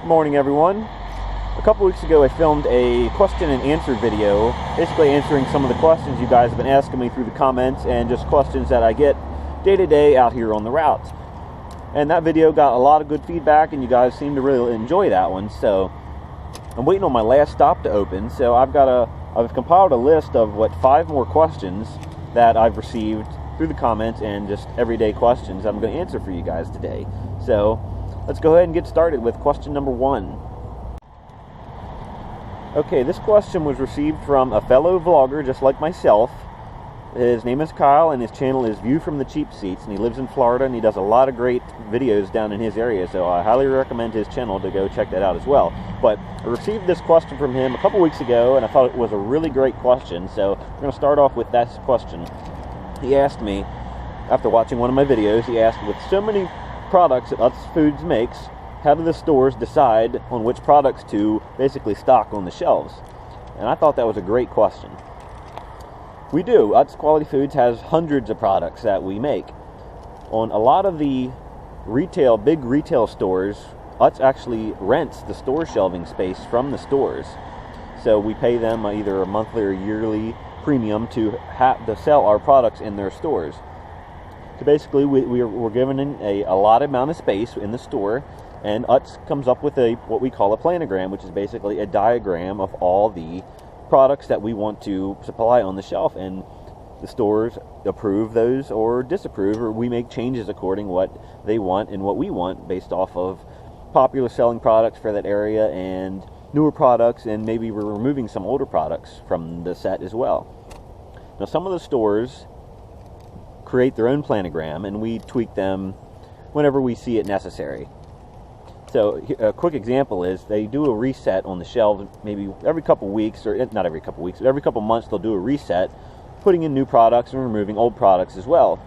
Good morning, everyone. A couple weeks ago I filmed a question and answer video, basically answering some of the questions you guys have been asking me through the comments and just questions that I get day to day out here on the route. And that video got a lot of good feedback and you guys seem to really enjoy that one, so I'm waiting on my last stop to open. So I've compiled a list of 5 more questions that I've received through the comments and just everyday questions I'm going to answer for you guys today. So let's go ahead and get started with question number 1. Okay, this question was received from a fellow vlogger just like myself. His name is Kyle and his channel is View from the Cheap Seats, and he lives in Florida and he does a lot of great videos down in his area, so I highly recommend his channel to go check that out as well. But I received this question from him a couple weeks ago and I thought it was a really great question, so we're going to start off with that question. He asked me, after watching one of my videos, he asked, with so many products that Utz Foods makes, how do the stores decide on which products to basically stock on the shelves? And I thought that was a great question. We do. Utz Quality Foods has hundreds of products that we make. On a lot of the big retail stores, Utz actually rents the store shelving space from the stores. So we pay them either a monthly or yearly premium to sell our products in their stores. So basically, we're given a allotted amount of space in the store, and Utz comes up with what we call a planogram, which is basically a diagram of all the products that we want to supply on the shelf, and the stores approve those or disapprove, or we make changes according what they want and what we want based off of popular selling products for that area and newer products, and maybe we're removing some older products from the set as well. Now, some of the stores create their own planogram and we tweak them whenever we see it necessary. So a quick example is they do a reset on the shelves maybe every couple weeks, or not every couple weeks, but every couple months they'll do a reset, putting in new products and removing old products as well.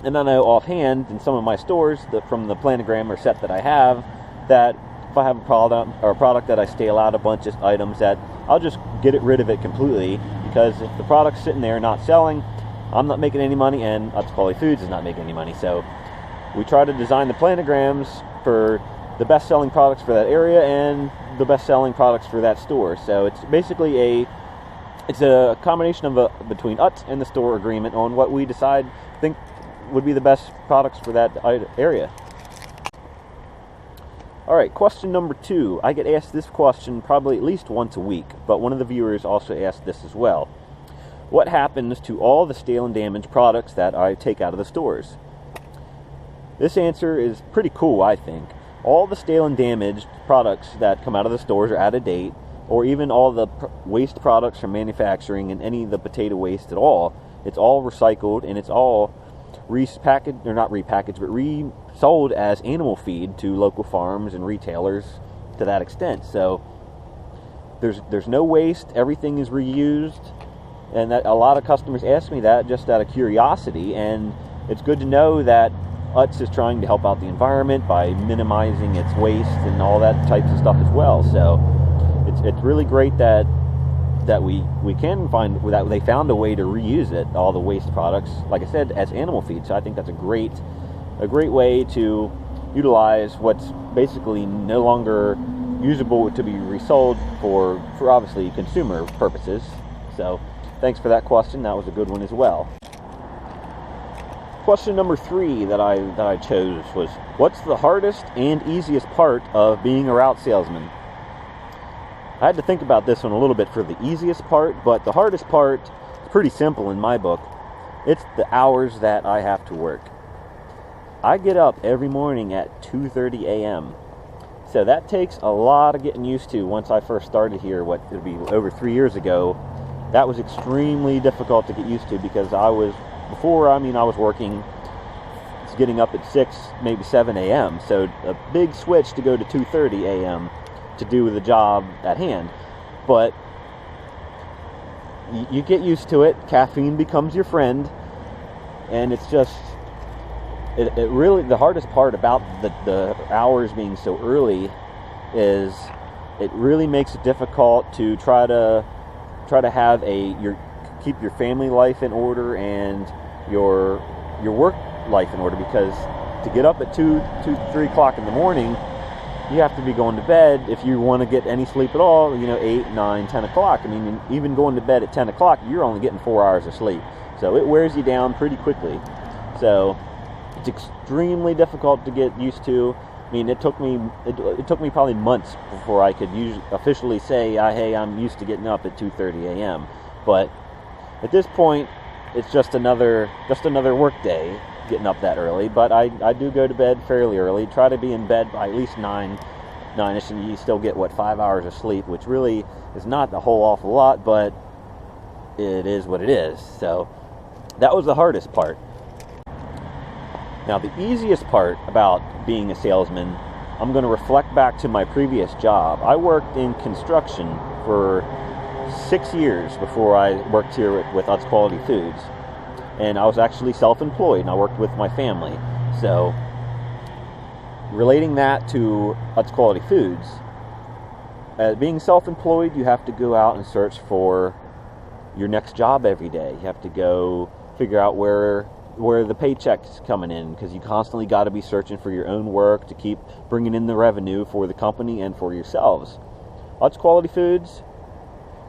And I know offhand in some of my stores from the planogram or set that I have, that if I have a product that I stale out a bunch of items, that I'll just get rid of it completely, because if the product's sitting there not selling, I'm not making any money and Utz Quality Foods is not making any money. So we try to design the planograms for the best-selling products for that area and the best-selling products for that store. So it's basically a combination of between Utz and the store agreement on what we think would be the best products for that area. Alright, question number 2. I get asked this question probably at least once a week, but one of the viewers also asked this as well. What happens to all the stale and damaged products that I take out of the stores? This answer is pretty cool, I think. All the stale and damaged products that come out of the stores are out of date, or even all the waste products from manufacturing and any of the potato waste at all. It's all recycled and it's all repackaged, or not repackaged, but resold as animal feed to local farms and retailers to that extent. So there's no waste, everything is reused, and that a lot of customers ask me that just out of curiosity, and it's good to know that Utz is trying to help out the environment by minimizing its waste and all that types of stuff as well. So it's really great that we can find that they found a way to reuse it, all the waste products, like I said, as animal feed. So I think that's a great way to utilize what's basically no longer usable to be resold for obviously consumer purposes. So thanks for that question. That was a good one as well. Question number 3 that I chose was, what's the hardest and easiest part of being a route salesman? I had to think about this one a little bit for the easiest part, but the hardest part is pretty simple in my book. It's the hours that I have to work. I get up every morning at 2:30 a.m. So that takes a lot of getting used to. Once I first started here, it would be over 3 years ago, that was extremely difficult to get used to, because I was working, getting up at 6, maybe 7 a.m. So a big switch to go to 2:30 a.m. to do the job at hand. But you get used to it. Caffeine becomes your friend, and it's just it really, the hardest part about the hours being so early is it really makes it difficult to try to have keep your family life in order and your work life in order, because to get up at 2, 3 o'clock in the morning you have to be going to bed if you want to get any sleep at all, 8, 9, 10 o'clock. I mean, even going to bed at 10 o'clock, you're only getting 4 hours of sleep. So it wears you down pretty quickly. So it's extremely difficult to get used to. I mean, it took me probably months before I could officially say, hey, I'm used to getting up at 2:30 a.m. But at this point, it's just another work day getting up that early. But I do go to bed fairly early. Try to be in bed by at least 9-ish, and you still get 5 hours of sleep, which really is not a whole awful lot, but it is what it is. So that was the hardest part. Now, the easiest part about being a salesman, I'm going to reflect back to my previous job. I worked in construction for 6 years before I worked here with Utz Quality Foods. And I was actually self-employed, and I worked with my family. So, relating that to Utz Quality Foods, being self-employed, you have to go out and search for your next job every day. You have to go figure out where the paycheck's coming in, because you constantly got to be searching for your own work to keep bringing in the revenue for the company and for yourselves. Utz Quality Foods,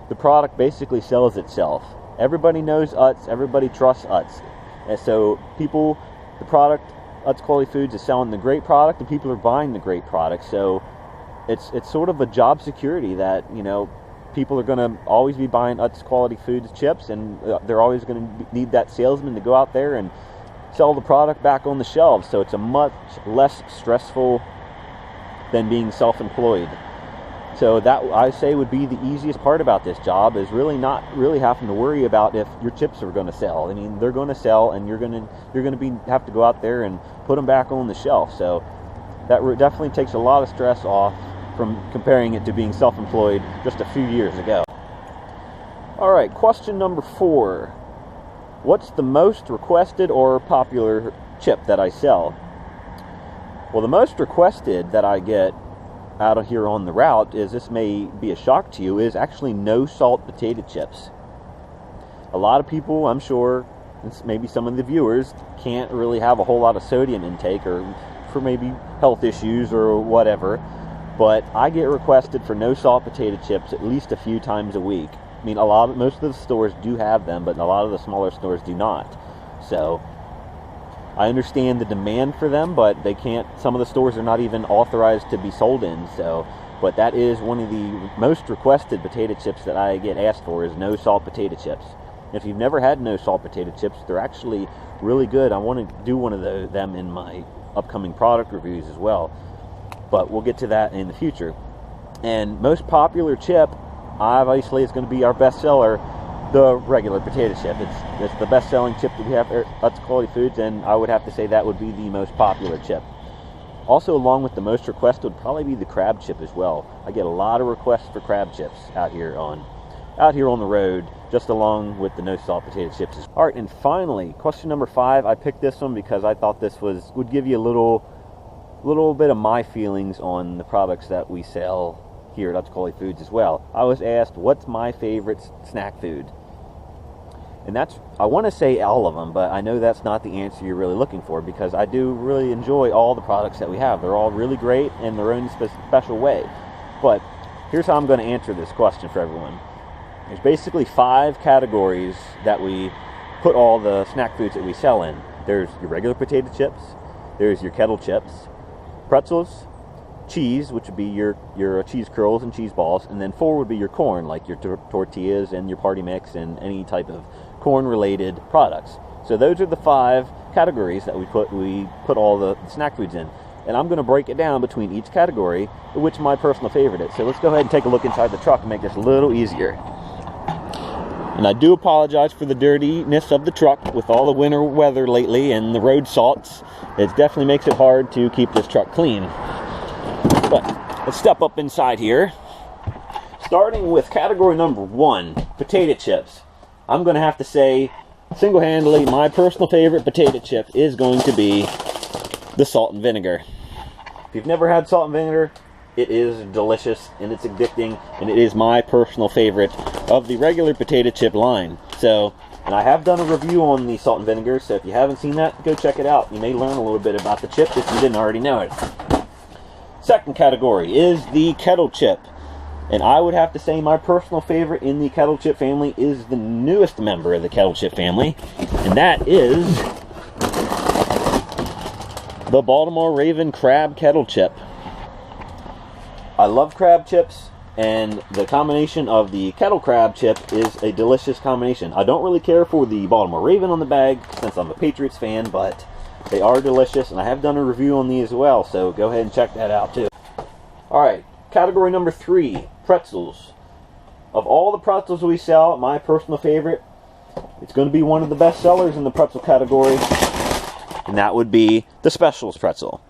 the product basically sells itself. Everybody knows Utz, everybody trusts Utz. And so the product, Utz Quality Foods, is selling the great product, and people are buying the great product. So it's sort of a job security that, people are going to always be buying Utz Quality Foods chips, and they're always going to need that salesman to go out there and sell the product back on the shelves. So it's a much less stressful than being self-employed. So that, I say, would be the easiest part about this job, is really not really having to worry about if your chips are going to sell. I mean, they're going to sell, and you're going to have to go out there and put them back on the shelf. So that definitely takes a lot of stress off from comparing it to being self-employed just a few years ago. Alright, question number 4. What's the most requested or popular chip that I sell? Well, the most requested that I get out of here on the route, this may be a shock to you, is actually no salt potato chips. A lot of people, I'm sure, maybe some of the viewers, can't really have a whole lot of sodium intake, or for maybe health issues or whatever. But I get requested for no salt potato chips at least a few times a week. I mean, most of the stores do have them, but a lot of the smaller stores do not. So I understand the demand for them, but they can't. Some of the stores are not even authorized to be sold in. So, but that is one of the most requested potato chips that I get asked for, is no salt potato chips. If you've never had no salt potato chips, they're actually really good. I want to do one of them in my upcoming product reviews as well. But we'll get to that in the future. And most popular chip, obviously, is going to be our bestseller, the regular potato chip. It's the best-selling chip that we have at Utz Quality Foods, and I would have to say that would be the most popular chip. Also, along with the most requested would probably be the crab chip as well. I get a lot of requests for crab chips out here on the road, just along with the no salt potato chips. All right, and finally, question number 5. I picked this one because I thought this would give you a little bit of my feelings on the products that we sell here at Utz Quality Foods as well. I was asked, what's my favorite snack food? And I want to say all of them, but I know that's not the answer you're really looking for, because I do really enjoy all the products that we have. They're all really great in their own special way. But here's how I'm going to answer this question for everyone. There's basically 5 categories that we put all the snack foods that we sell in. There's your regular potato chips, there's your kettle chips, pretzels, cheese, which would be your cheese curls and cheese balls, and then 4 would be your corn, like your tortillas and your party mix and any type of corn-related products. So those are the 5 categories that we put all the snack foods in. And I'm going to break it down between each category, which my personal favorite is. So let's go ahead and take a look inside the truck and make this a little easier. And I do apologize for the dirtiness of the truck with all the winter weather lately and the road salts. It definitely makes it hard to keep this truck clean. But let's step up inside here. Starting with category number 1, potato chips. I'm going to have to say, single-handedly, my personal favorite potato chip is going to be the salt and vinegar. If you've never had salt and vinegar, it is delicious and it's addicting, and it is my personal favorite of the regular potato chip line. So, and I have done a review on the salt and vinegar, so if you haven't seen that, go check it out. You may learn a little bit about the chip if you didn't already know it. Second category is the kettle chip. And I would have to say my personal favorite in the kettle chip family is the newest member of the kettle chip family. And that is the Baltimore Raven Crab Kettle Chip. I love crab chips, and the combination of the kettle crab chip is a delicious combination. I don't really care for the Baltimore Raven on the bag since I'm a Patriots fan, but they are delicious, and I have done a review on these as well, so go ahead and check that out too. Alright, category number 3, pretzels. Of all the pretzels we sell, my personal favorite, it's going to be one of the best sellers in the pretzel category, and that would be the Specials pretzel.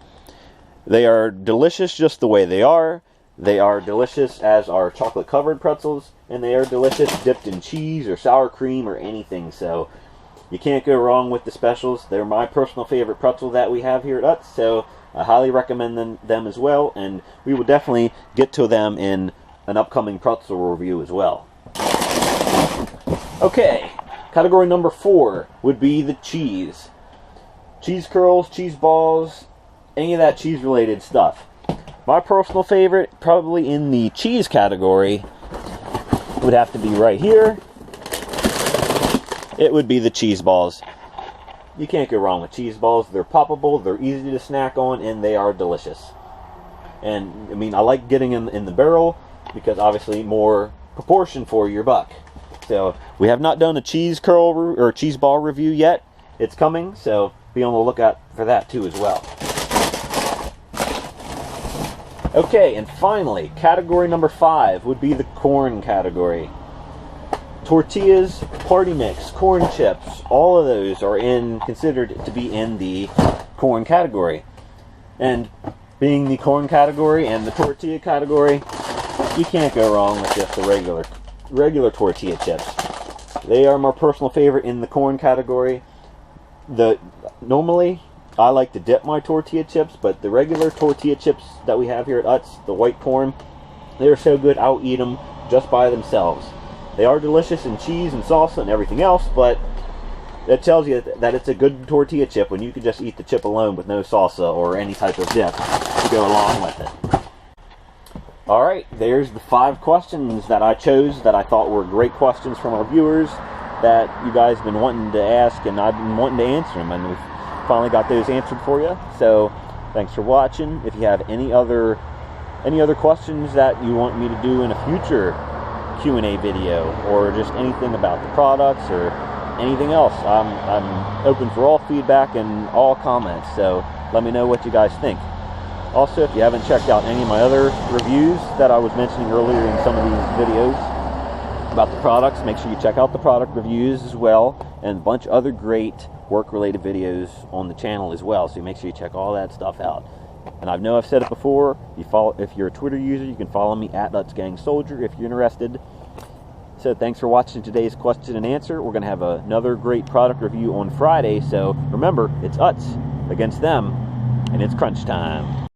They are delicious just the way they are. They are delicious as our chocolate covered pretzels, and they are delicious dipped in cheese or sour cream or anything, so you can't go wrong with the Specials. They're my personal favorite pretzel that we have here at Utz, so I highly recommend them as well, and we will definitely get to them in an upcoming pretzel review as well. Okay, category number 4 would be the cheese. Cheese curls, cheese balls, any of that cheese related stuff. My personal favorite, probably in the cheese category, would have to be right here. It would be the cheese balls. You can't go wrong with cheese balls. They're poppable, they're easy to snack on, and they are delicious. And, I mean, I like getting them in the barrel because obviously more proportion for your buck. So, we have not done a cheese curl or cheese ball review yet. It's coming, so be on the lookout for that too as well. Okay, and finally, category number 5 would be the corn category. Tortillas, party mix, corn chips, all of those are considered to be in the corn category. And being the corn category and the tortilla category, you can't go wrong with just the regular tortilla chips. They are my personal favorite in the corn category. Normally, I like to dip my tortilla chips, but the regular tortilla chips that we have here at Utz, the white corn, they're so good I'll eat them just by themselves. They are delicious in cheese and salsa and everything else, but it tells you that it's a good tortilla chip when you can just eat the chip alone with no salsa or any type of dip to go along with it. Alright, there's the 5 questions that I chose that I thought were great questions from our viewers that you guys have been wanting to ask, and I've been wanting to answer them, and we've finally got those answered for you. So thanks for watching. If you have any other questions that you want me to do in a future Q&A video, or just anything about the products or anything else, I'm open for all feedback and all comments, so let me know what you guys think. Also, if you haven't checked out any of my other reviews that I was mentioning earlier in some of these videos about the products, make sure you check out the product reviews as well, and a bunch of other great work-related videos on the channel as well, so make sure you check all that stuff out. And I know I've said it before, if you're a Twitter user, you can follow me at UtzGangSoldier if you're interested. So thanks for watching today's question and answer. We're going to have another great product review on Friday, so remember, it's Utz against them, and it's crunch time.